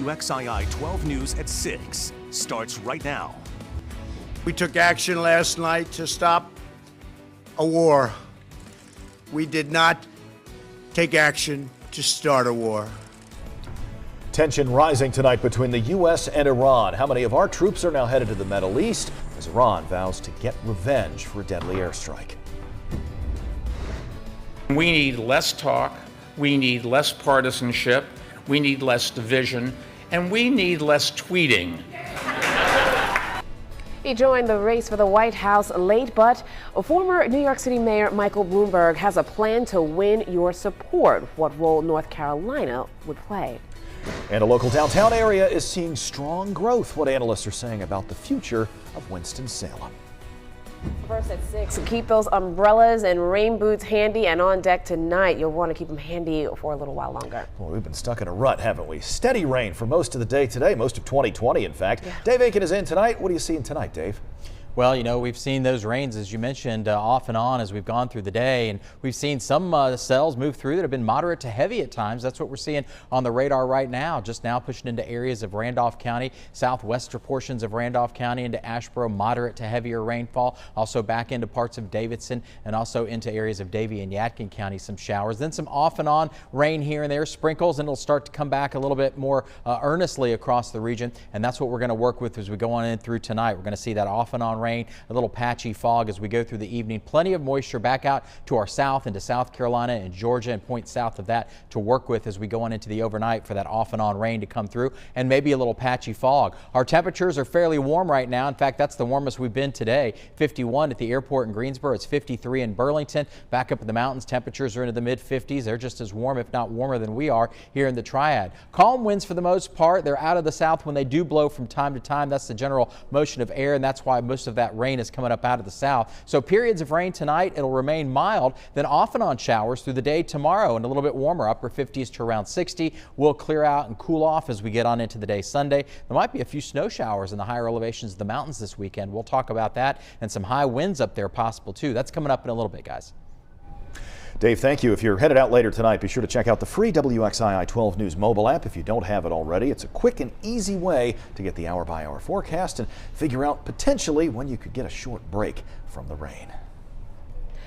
WXII 12 News at 6 starts right now. We took action last night to stop a war. We did not take action to start a war. Tension rising tonight between the U.S. and Iran. How many of our troops are now headed to the Middle East as Iran vows to get revenge for a deadly airstrike? We need less talk, we need less partisanship, we need less division, and we need less tweeting. He joined the race for the White House late, but former New York City Mayor Michael Bloomberg has a plan to win your support. What role North Carolina would play. And a local downtown area is seeing strong growth. What analysts are saying about the future of Winston-Salem. First at 6, keep those umbrellas and rain boots handy and on deck tonight. You'll want to keep them handy for a little while longer. Well, we've been stuck in a rut, haven't we? Steady rain for most of the day today, most of 2020, in fact. Yeah. Dave Aiken is in tonight. What are you seeing tonight, Dave? Well, you know, we've seen those rains, as you mentioned, off and on as we've gone through the day, and we've seen some cells move through that have been moderate to heavy at times. That's what we're seeing on the radar right now, just now pushing into areas of Randolph County, southwestern portions of Randolph County into Asheboro, moderate to heavier rainfall, also back into parts of Davidson and also into areas of Davie and Yadkin County, some showers. Then some off and on rain here and there, sprinkles, and it'll start to come back a little bit more earnestly across the region, and that's what we're going to work with as we go on in through tonight. We're going to see that off and on rain, a little patchy fog as we go through the evening. Plenty of moisture back out to our south into South Carolina and Georgia and points south of that to work with as we go on into the overnight for that off and on rain to come through and maybe a little patchy fog. Our temperatures are fairly warm right now. In fact, that's the warmest we've been today. 51 at the airport in Greensboro. It's 53 in Burlington. Back up in the mountains, temperatures are into the mid 50s. They're just as warm, if not warmer than we are here in the Triad. Calm winds for the most part. They're out of the south when they do blow from time to time. That's the general motion of air, and that's why most of that rain is coming up out of the south. So periods of rain tonight, it'll remain mild, then off and on showers through the day tomorrow and a little bit warmer, upper 50s to around 60. We'll clear out and cool off as we get on into the day Sunday. There might be a few snow showers in the higher elevations of the mountains this weekend. We'll talk about that, and some high winds up there possible too. That's coming up in a little bit, guys. Dave, thank you. If you're headed out later tonight, be sure to check out the free WXII 12 News mobile app if you don't have it already. It's a quick and easy way to get the hour-by-hour forecast and figure out potentially when you could get a short break from the rain.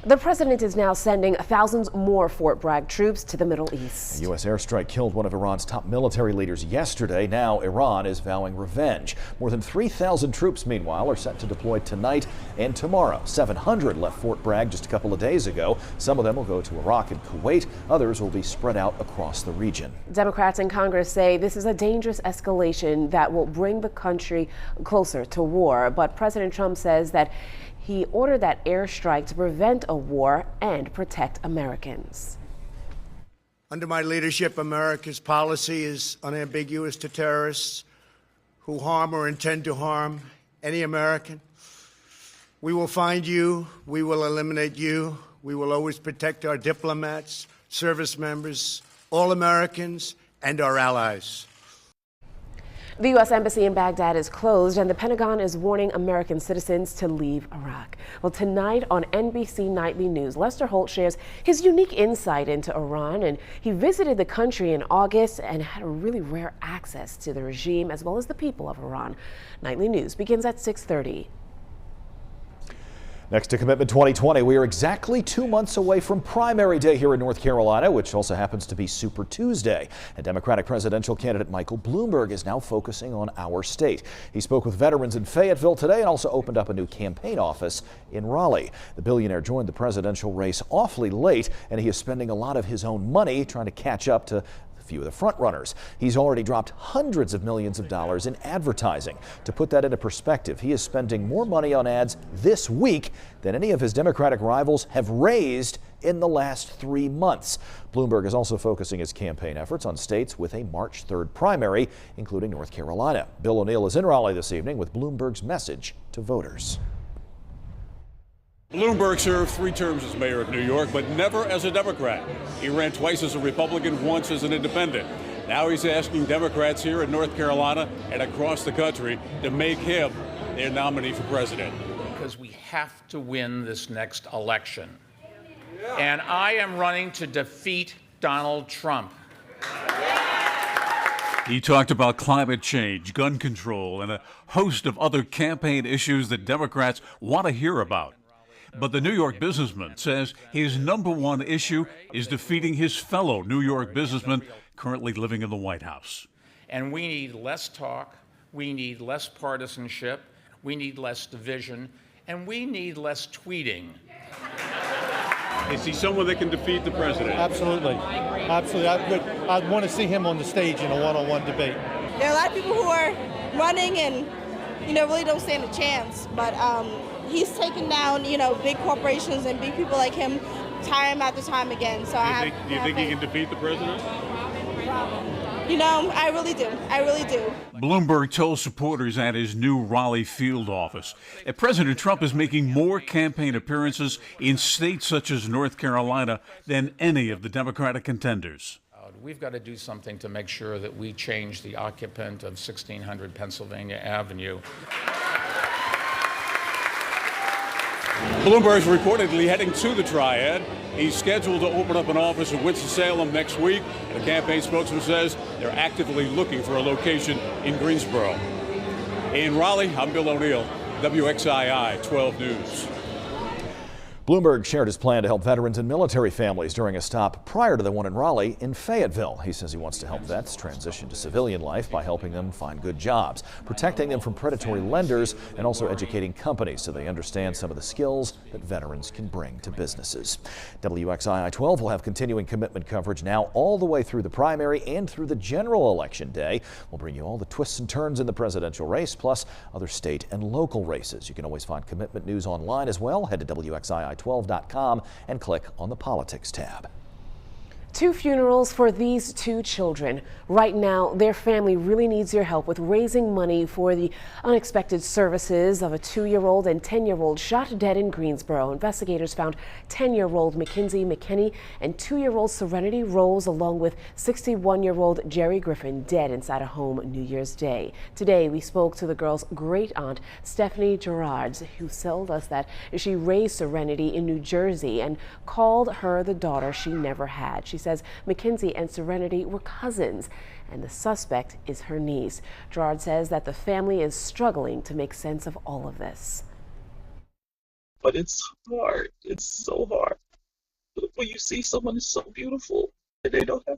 The president is now sending thousands more Fort Bragg troops to the Middle East. A U.S. airstrike killed one of Iran's top military leaders yesterday. Now Iran is vowing revenge. More than 3,000 troops, meanwhile, are set to deploy tonight and tomorrow. 700 left Fort Bragg just a couple of days ago. Some of them will go to Iraq and Kuwait. Others will be spread out across the region. Democrats in Congress say this is a dangerous escalation that will bring the country closer to war. But President Trump says that he ordered that airstrike to prevent a war and protect Americans. Under my leadership, America's policy is unambiguous to terrorists who harm or intend to harm any American. We will find you. We will eliminate you. We will always protect our diplomats, service members, all Americans, and our allies. The U.S. Embassy in Baghdad is closed, and the Pentagon is warning American citizens to leave Iraq. Well, tonight on NBC Nightly News, Lester Holt shares his unique insight into Iran, and he visited the country in August and had a really rare access to the regime as well as the people of Iran. Nightly News begins at 6:30. Next to Commitment 2020, we are exactly 2 months away from primary day here in North Carolina, which also happens to be Super Tuesday. And Democratic presidential candidate Michael Bloomberg is now focusing on our state. He spoke with veterans in Fayetteville today and also opened up a new campaign office in Raleigh. The billionaire joined the presidential race awfully late, and he is spending a lot of his own money trying to catch up to few of the front runners. He's already dropped hundreds of millions of dollars in advertising. To put that into perspective, he is spending more money on ads this week than any of his Democratic rivals have raised in the last 3 months. Bloomberg is also focusing his campaign efforts on states with a March 3rd primary, including North Carolina. Bill O'Neill is in Raleigh this evening with Bloomberg's message to voters. Bloomberg served 3 terms as mayor of New York, but never as a Democrat. He ran twice as a Republican, once as an independent. Now he's asking Democrats here in North Carolina and across the country to make him their nominee for president. Because we have to win this next election. And I am running to defeat Donald Trump. He talked about climate change, gun control, and a host of other campaign issues that Democrats want to hear about. But the New York businessman says his number one issue is defeating his fellow New York businessman currently living in the White House. And we need less talk, we need less partisanship, we need less division, and we need less tweeting. Is he someone that can defeat the president? Absolutely. Absolutely. I'd want to see him on the stage in a one-on-one debate. There are a lot of people who are running and, really don't stand a chance. But he's taken down, big corporations and big people like him time after time again. So do you think he can defeat the president? I really do. I really do. Bloomberg told supporters at his new Raleigh field office that President Trump is making more campaign appearances in states such as North Carolina than any of the Democratic contenders. We've got to do something to make sure that we change the occupant of 1600 Pennsylvania Avenue. Bloomberg's reportedly heading to the Triad. He's scheduled to open up an office in Winston-Salem next week. The campaign spokesman says they're actively looking for a location in Greensboro. In Raleigh, I'm Bill O'Neill, WXII 12 News. Bloomberg shared his plan to help veterans and military families during a stop prior to the one in Raleigh in Fayetteville. He says he wants to help vets transition to civilian life by helping them find good jobs, protecting them from predatory lenders, and also educating companies so they understand some of the skills that veterans can bring to businesses. WXII 12 will have continuing commitment coverage now all the way through the primary and through the general election day. We'll bring you all the twists and turns in the presidential race, plus other state and local races. You can always find commitment news online as well. Head to WXII12.com and click on the Politics tab. 2 funerals for these 2 children. Right now, their family really needs your help with raising money for the unexpected services of a 2-year-old and 10-year-old shot dead in Greensboro. Investigators found 10-year-old Mackenzie McKinney and 2-year-old Serenity Rose, along with 61-year-old Jerry Griffin, dead inside a home New Year's Day. Today, we spoke to the girl's great-aunt, Stephanie Gerards, who told us that she raised Serenity in New Jersey and called her the daughter she never had. She says Mackenzie and Serenity were cousins, and the suspect is her niece. Gerard says that the family is struggling to make sense of all of this. But it's hard. It's so hard. When you see someone who's so beautiful and they don't have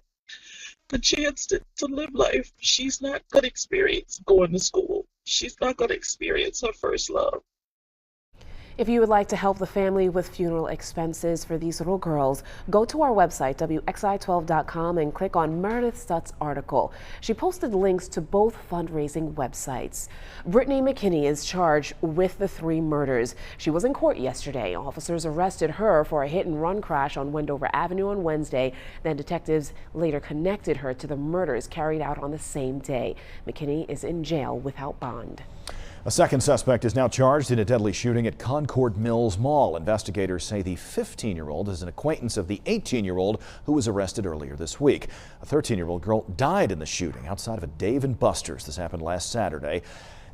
the chance to live life, she's not going to experience going to school. She's not going to experience her first love. If you would like to help the family with funeral expenses for these little girls, go to our website, WXI12.com, and click on Meredith Stutz's article. She posted links to both fundraising websites. Brittany McKinney is charged with the 3 murders. She was in court yesterday. Officers arrested her for a hit-and-run crash on Wendover Avenue on Wednesday. Then detectives later connected her to the murders carried out on the same day. McKinney is in jail without bond. A second suspect is now charged in a deadly shooting at Concord Mills Mall. Investigators say the 15-year-old is an acquaintance of the 18-year-old who was arrested earlier this week. A 13-year-old girl died in the shooting outside of a Dave & Buster's. This happened last Saturday.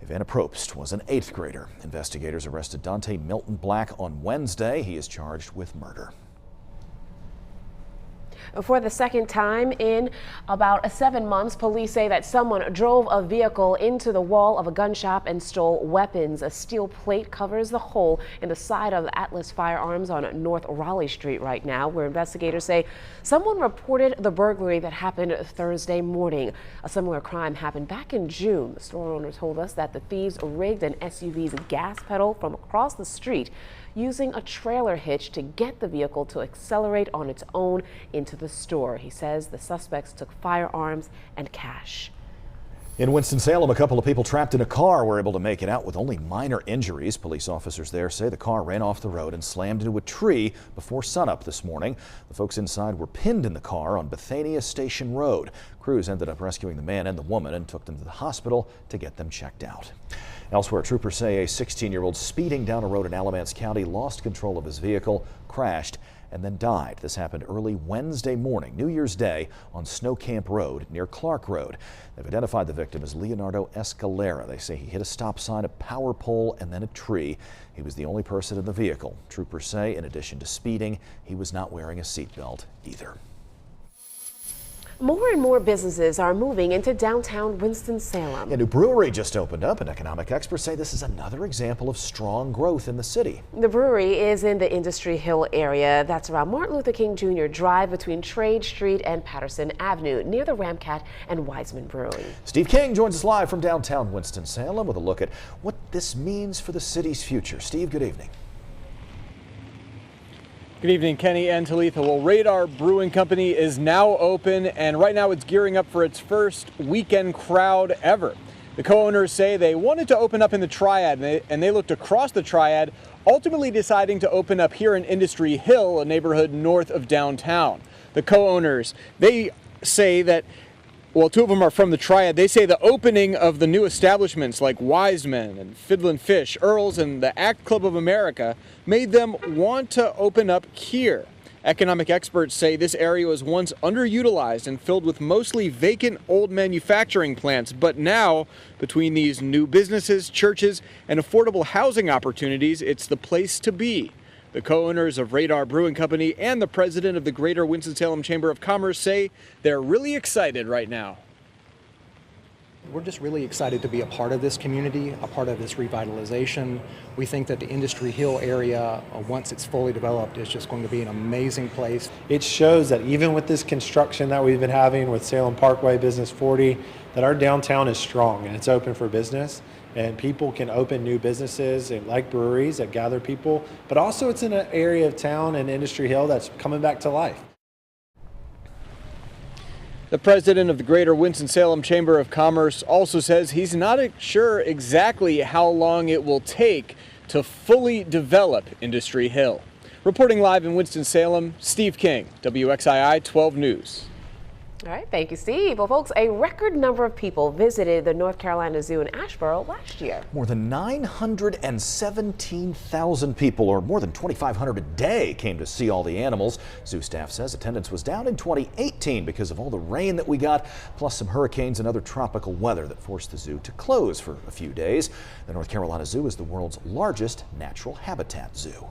Ivana Probst was an 8th grader. Investigators arrested Dante Milton Black on Wednesday. He is charged with murder. For the second time in about 7 months, police say that someone drove a vehicle into the wall of a gun shop and stole weapons. A steel plate covers the hole in the side of Atlas Firearms on North Raleigh Street right now, where investigators say someone reported the burglary that happened Thursday morning. A similar crime happened back in June. The store owner told us that the thieves rigged an SUV's gas pedal from across the street using a trailer hitch to get the vehicle to accelerate on its own into the store. He says the suspects took firearms and cash. In Winston-Salem, a couple of people trapped in a car were able to make it out with only minor injuries. Police officers there say the car ran off the road and slammed into a tree before sunup this morning. The folks inside were pinned in the car on Bethania Station Road. Crews ended up rescuing the man and the woman and took them to the hospital to get them checked out. Elsewhere, troopers say a 16-year-old speeding down a road in Alamance County lost control of his vehicle, crashed, and then died. This happened early Wednesday morning, New Year's Day, on Snow Camp Road near Clark Road. They've identified the victim as Leonardo Escalera. They say he hit a stop sign, a power pole, and then a tree. He was the only person in the vehicle. Troopers say, in addition to speeding, he was not wearing a seatbelt either. More and more businesses are moving into downtown Winston-Salem. A new brewery just opened up, and economic experts say this is another example of strong growth in the city. The brewery is in the Industry Hill area. That's around Martin Luther King Jr. Drive between Trade Street and Patterson Avenue, near the Ramcat and Wiseman Brewing. Steve King joins us live from downtown Winston-Salem with a look at what this means for the city's future. Steve, good evening. Good evening, Kenny and Talitha. Well, Radar Brewing Company is now open, and right now it's gearing up for its first weekend crowd ever. The co-owners say they wanted to open up in the Triad, and they looked across the Triad, ultimately deciding to open up here in Industry Hill, a neighborhood north of downtown. The co-owners, they say that, well, two of them are from the Triad. They say the opening of the new establishments like Wiseman and Fiddlin' Fish, Earl's, and the Act Club of America made them want to open up here. Economic experts say this area was once underutilized and filled with mostly vacant old manufacturing plants, but now, between these new businesses, churches, and affordable housing opportunities, it's the place to be. The co-owners of Radar Brewing Company and the president of the Greater Winston-Salem Chamber of Commerce say they're really excited right now. We're just really excited to be a part of this community, a part of this revitalization. We think that the Industry Hill area, once it's fully developed, is just going to be an amazing place. It shows that even with this construction that we've been having with Salem Parkway Business 40, that our downtown is strong and it's open for business. And people can open new businesses like breweries that gather people, but also it's in an area of town in Industry Hill that's coming back to life. The president of the Greater Winston-Salem Chamber of Commerce also says he's not sure exactly how long it will take to fully develop Industry Hill. Reporting live in Winston-Salem, Steve King, WXII 12 News. All right, thank you, Steve. Well, folks, a record number of people visited the North Carolina Zoo in Asheboro last year. More than 917,000 people, or more than 2,500 a day, came to see all the animals. Zoo staff says attendance was down in 2018 because of all the rain that we got, plus some hurricanes and other tropical weather that forced the zoo to close for a few days. The North Carolina Zoo is the world's largest natural habitat zoo.